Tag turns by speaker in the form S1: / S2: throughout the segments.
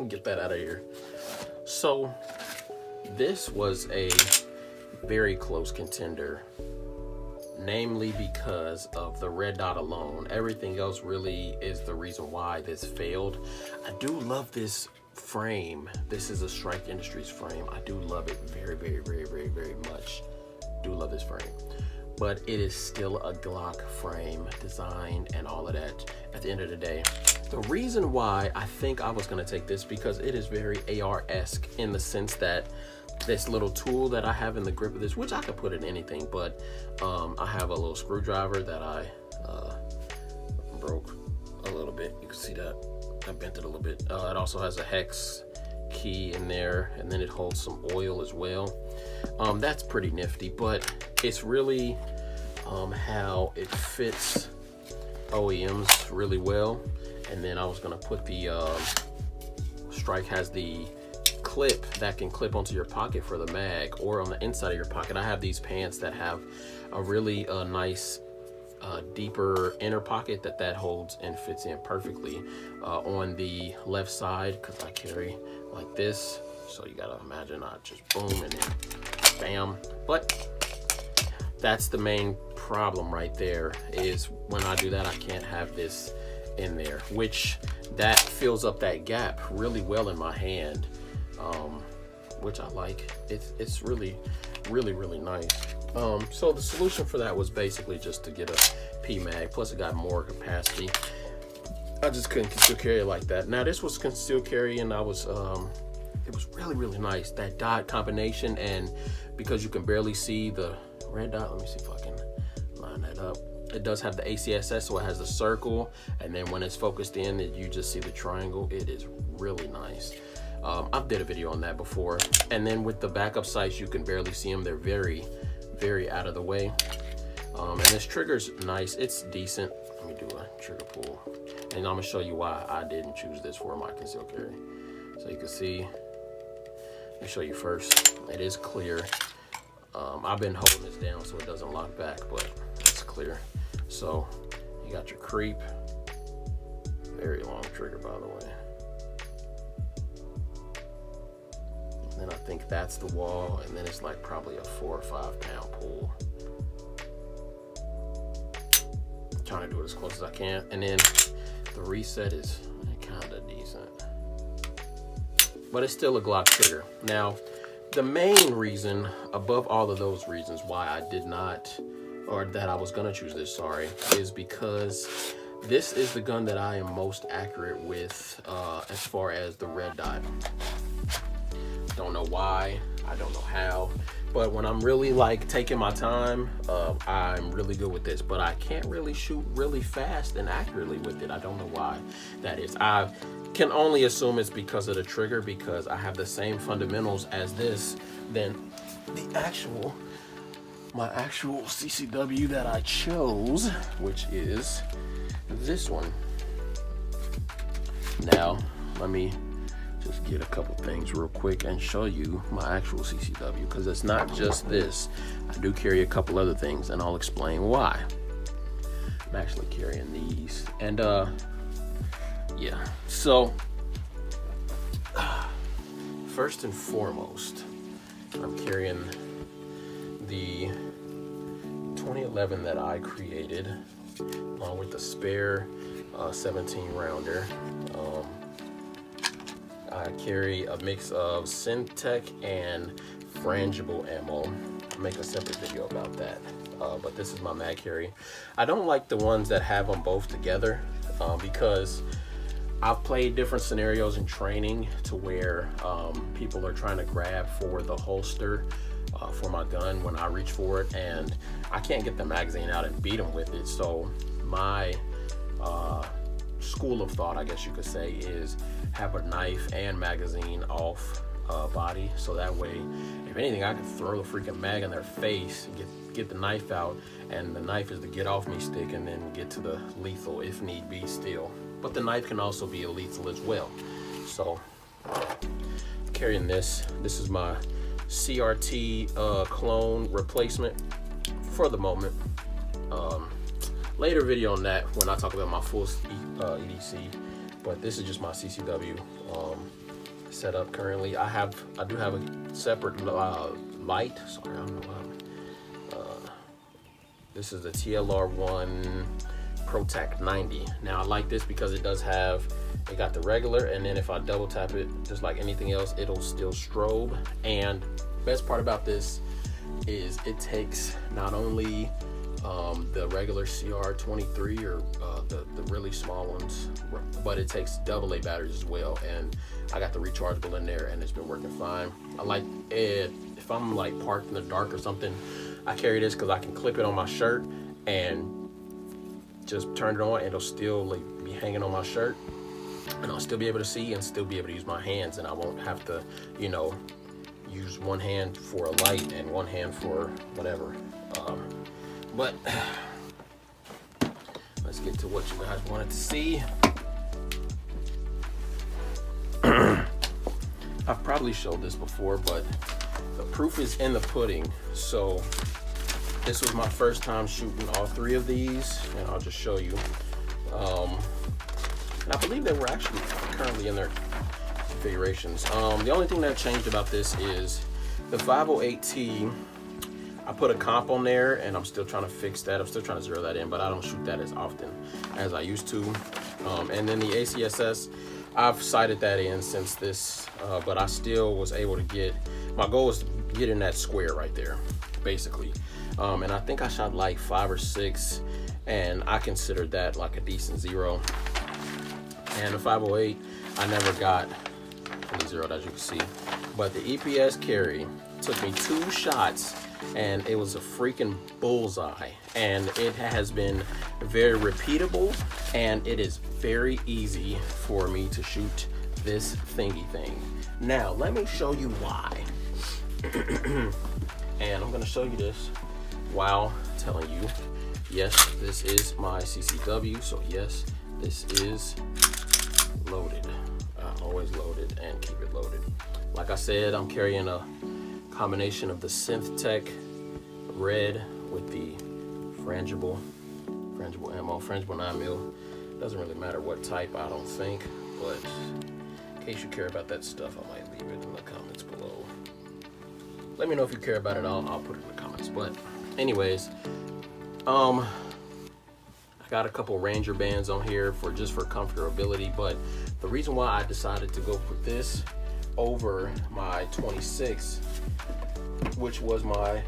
S1: get that out of here. So this was a very close contender, namely because of the red dot alone. Everything else really is the reason why this failed. I do love this frame. This is a Strike Industries frame. I do love it very, very, very, very, very much. Do love this frame. But it is still a Glock frame design and all of that at the end of the day. The reason why I think I was gonna take this, because it is very AR-esque in the sense that this little tool that I have in the grip of this, which I could put in anything, but I have a little screwdriver that I broke a little bit. You can see that I bent it a little bit. It also has a hex key in there, and then it holds some oil as well. That's pretty nifty, but it's really how it fits OEMs really well. And then I was gonna put the Strike has the clip that can clip onto your pocket for the mag, or on the inside of your pocket. I have these pants that have a really nice deeper inner pocket that holds and fits in perfectly on the left side, because I carry like this. So you gotta imagine I just boom and then bam. But that's the main problem right there, is when I do that, I can't have this in there, which that fills up that gap really well in my hand, which I like. It's really, really, really nice. So the solution for that was basically just to get a P-Mag, plus it got more capacity. I just couldn't conceal carry it like that. Now this was conceal carry, and I was it was really, really nice, that dot combination. And because you can barely see the red dot, let me see if I can line that up. It does have the ACSS, so it has the circle, and then when it's focused in, you just see the triangle. It is really nice. I've did a video on that before. And then with the backup sights, you can barely see them. They're very, very out of the way. And this trigger's nice. It's decent. Let me do a trigger pull, and I'm gonna show you why I didn't choose this for my concealed carry. So you can see, let me show you first. It is clear. I've been holding this down so it doesn't lock back, but it's clear. So you got your creep. Very long trigger, by the way. And then I think that's the wall, and then it's like probably a 4 or 5 pound pull. I'm trying to do it as close as I can. And then the reset is kind of decent, but it's still a Glock trigger. Now, the main reason, above all of those reasons why I did not, or that I was gonna choose this, sorry, is because this is the gun that I am most accurate with as far as the red dot. Don't know why, I don't know how, but when I'm really like taking my time, I'm really good with this. But I can't really shoot really fast and accurately with it. I don't know why that is. I can only assume it's because of the trigger, because I have the same fundamentals as this, then the actual, my actual CCW that I chose, which is this one. Now, let me just get a couple things real quick and show you my actual CCW, because it's not just this. I do carry a couple other things, and I'll explain why. I'm actually carrying these, and yeah. So first and foremost, I'm carrying the 2011 that I created, along with the spare 17 rounder. I carry a mix of Syntech and frangible ammo. I'll make a separate video about that. But this is my mag carry. I don't like the ones that have them both together because I've played different scenarios in training to where people are trying to grab for the holster for my gun when I reach for it, and I can't get the magazine out and beat them with it. So my school of thought, I guess you could say, is have a knife and magazine off body, so that way, if anything, I can throw the freaking mag in their face and get the knife out, and the knife is the get off me stick, and then get to the lethal if need be still. But the knife can also be a lethal as well. So carrying this is my CRT clone replacement for the moment. Later video on that when I talk about my full EDC But this is just my CCW setup currently. I do have a separate light. Sorry, I don't know how. This is the TLR1 ProTac 90. Now I like this because it got the regular, and then if I double tap it, just like anything else, it'll still strobe. And best part about this is it takes not only the regular CR23 or the really small ones, but it takes AA batteries as well. And I got the rechargeable in there, and it's been working fine. I like it if I'm like parked in the dark or something. I carry this because I can clip it on my shirt and just turn it on, and it'll still like be hanging on my shirt, and I'll still be able to see and still be able to use my hands, and I won't have to, you know, use one hand for a light and one hand for whatever. But let's get to what you guys wanted to see. I've probably showed this before, but the proof is in the pudding. So this was my first time shooting all three of these, and I'll just show you. And I believe they were actually currently in their configurations. The only thing that changed about this is the 508T. I put a comp on there, and I'm still trying to fix that. I'm still trying to zero that in, but I don't shoot that as often as I used to. And then the ACSS, I've sighted that in since this, but I still was able to get, my goal was to get in that square right there, basically. And I think I shot like 5 or 6, and I considered that like a decent zero. And the 508, I never got fully zeroed, as you can see. But the EPS carry took me 2 shots, and it was a freaking bullseye. And it has been very repeatable, and it is very easy for me to shoot this thingy thing. Now, let me show you why. And I'm gonna show you this while telling you, yes, this is my CCW, so yes, this is loaded. Always loaded and keep it loaded. Like I said, I'm carrying a combination of the Synthtech red with the frangible ammo, frangible 9mm. Doesn't really matter what type, I don't think, but in case you care about that stuff, I might leave it in the comments below. Let me know if you care about it. I'll put it in the comments. But anyways, I got a couple Ranger bands on here for comfortability, but the reason why I decided to go with this over my 26, which was my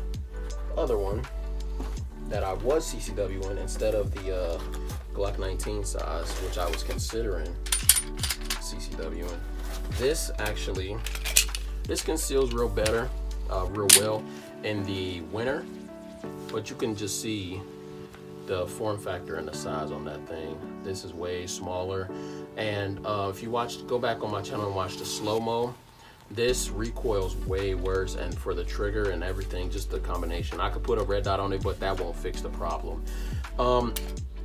S1: other one that I was CCWing instead of the Glock 19 size, which I was considering CCWing. This conceals real well in the winter, but you can just see the form factor and the size on that thing. This is way smaller, and if you go back on my channel and watch the slow-mo, this recoils way worse, and for the trigger and everything, just the combination. I could put a red dot on it, but that won't fix the problem.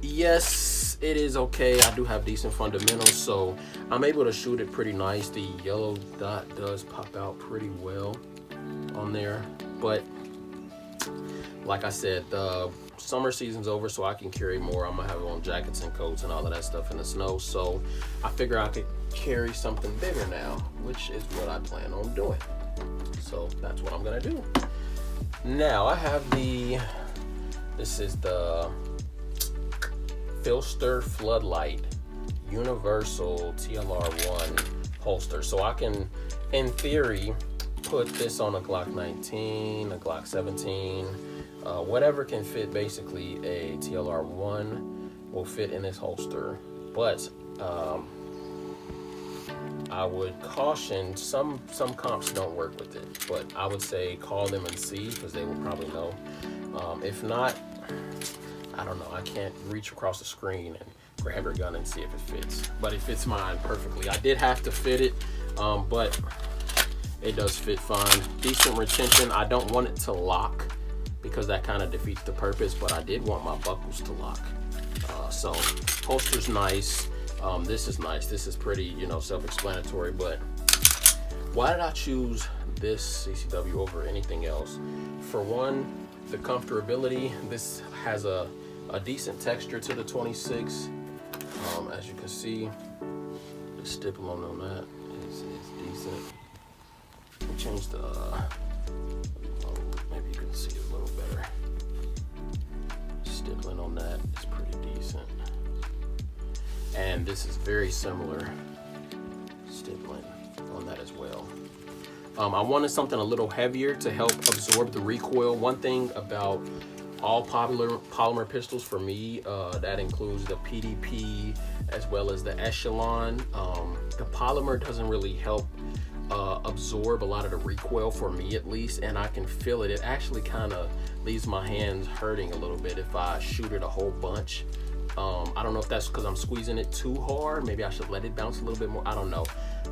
S1: Yes, it is okay. I do have decent fundamentals, so I'm able to shoot it pretty nice. The yellow dot does pop out pretty well on there, but like I said, the summer season's over, so I can carry more. I'm gonna have on jackets and coats and all of that stuff in the snow, so I figure I could carry something bigger now, which is what I plan on doing. So that's what I'm gonna do. Now I have this is the Filster Floodlight Universal TLR1 holster. So I can, in theory, put this on a Glock 19, a Glock 17, whatever can fit. Basically a TLR1 will fit in this holster, but I would caution, some comps don't work with it, but I would say call them and see, because they will probably know. If not, I don't know, I can't reach across the screen and grab your gun and see if it fits, but it fits mine perfectly. I did have to fit it, but it does fit fine. Decent retention. I don't want it to lock because that kind of defeats the purpose, but I did want my buckles to lock. So holster's nice. This is nice. This is pretty, you know, self-explanatory, but why did I choose this CCW over anything else? For one, the comfortability. This has a decent texture to the 26, as you can see. stippling on that is decent. We'll change the, maybe you can see it a little better. Stippling on that is pretty decent. And this is very similar stippling on that as well. I wanted something a little heavier to help absorb the recoil. One thing about all polymer pistols for me, that includes the PDP as well as the Echelon. The polymer doesn't really help absorb a lot of the recoil for me, at least, and I can feel it. It actually kind of leaves my hands hurting a little bit if I shoot it a whole bunch. I don't know if that's because I'm squeezing it too hard. Maybe I should let it bounce a little bit more. I don't know.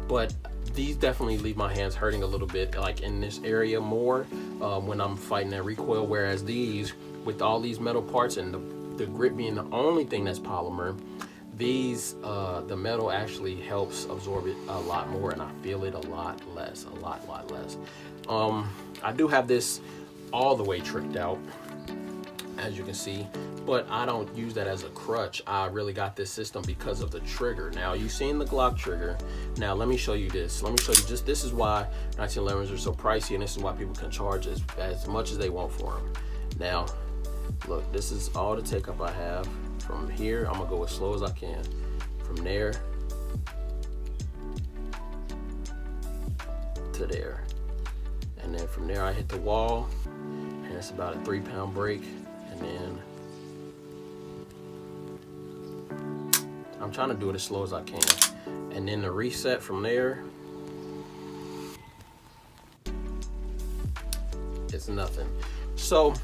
S1: But these definitely leave my hands hurting a little bit, like in this area more, when I'm fighting that recoil. Whereas these, with all these metal parts and the grip being the only thing that's polymer, these, the metal actually helps absorb it a lot more, and I feel it a lot less. I do have this all the way tricked out, as you can see, but I don't use that as a crutch. I really got this system because of the trigger. Now, you've seen the Glock trigger. Now, let me show you this. Let me show you just, this is why 1911s are so pricey, and this is why people can charge as much as they want for them. Now, look, this is all the take up I have. From here, I'm gonna go as slow as I can. From there to there. And then from there, I hit the wall, and it's about a 3-pound break. And then I'm trying to do it as slow as I can. And then the reset from there, it's nothing. So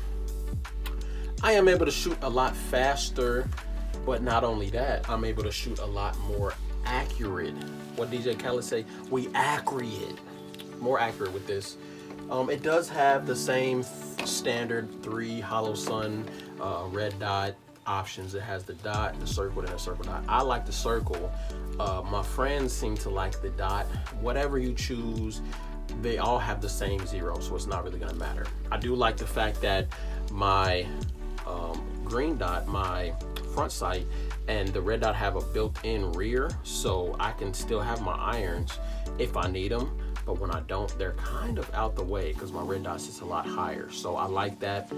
S1: I am able to shoot a lot faster, but not only that, I'm able to shoot a lot more accurate. What DJ Khaled say? We accurate. More accurate with this. It does have the same standard 3 hollow sun red dot options. It has the dot, the circle, and the circle dot. I like the circle. My friends seem to like the dot. Whatever you choose, they all have the same 0, so it's not really gonna matter. I do like the fact that my green dot, my front sight, and the red dot have a built-in rear, so I can still have my irons if I need them. But when I don't, they're kind of out the way because my red dot sits a lot higher. So I like that.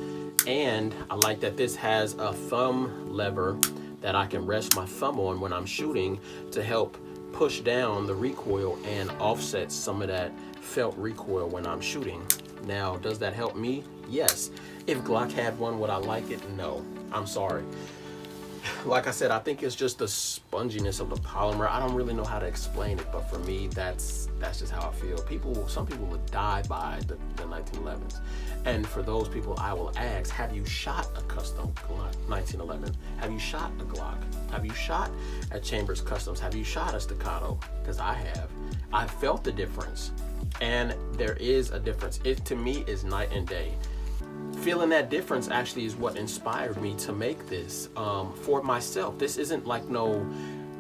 S1: And I like that this has a thumb lever that I can rest my thumb on when I'm shooting to help push down the recoil and offset some of that felt recoil when I'm shooting. Now, does that help me? Yes. If Glock had one, would I like it? No. I'm sorry. Like I said, I think it's just the sponginess of the polymer. I don't really know how to explain it, but for me, that's just how I feel. Some people would die by the 1911s. And for those people, I will ask, have you shot a custom Glock 1911? Have you shot a Glock? Have you shot at Chambers Customs? Have you shot a Staccato? Because I have. I felt the difference. And there is a difference. It, to me, is night and day. Feeling that difference actually is what inspired me to make this for myself. This isn't like no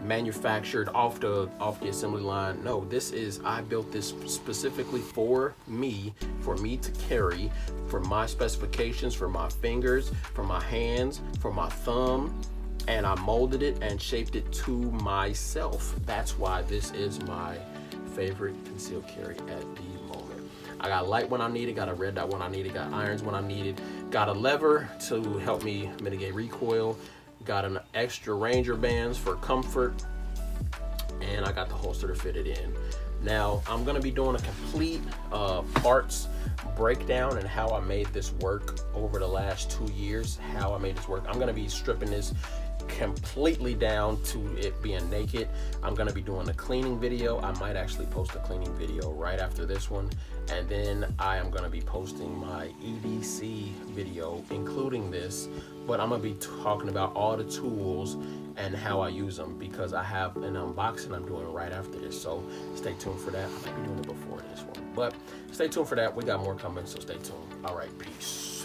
S1: manufactured off the assembly line. No, this is, I built this specifically for me to carry, for my specifications, for my fingers, for my hands, for my thumb, and I molded it and shaped it to myself. That's why this is my favorite concealed carry at the moment. I got light when I need it, got a red dot when I need it, got irons when I need it, got a lever to help me mitigate recoil, got an extra Ranger bands for comfort, and I got the holster to fit it in. Now, I'm gonna be doing a complete parts breakdown and how I made this work over the last 2 years, how I made this work. I'm gonna be stripping this completely down to it being naked. I'm gonna be doing a cleaning video. I might actually post a cleaning video right after this one, and then I am gonna be posting my EDC video including this, but I'm gonna be talking about all the tools and how I use them because I have an unboxing I'm doing right after this, so stay tuned for that. I might be doing it before this one, but stay tuned for that. We got more coming, so stay tuned. All right, peace.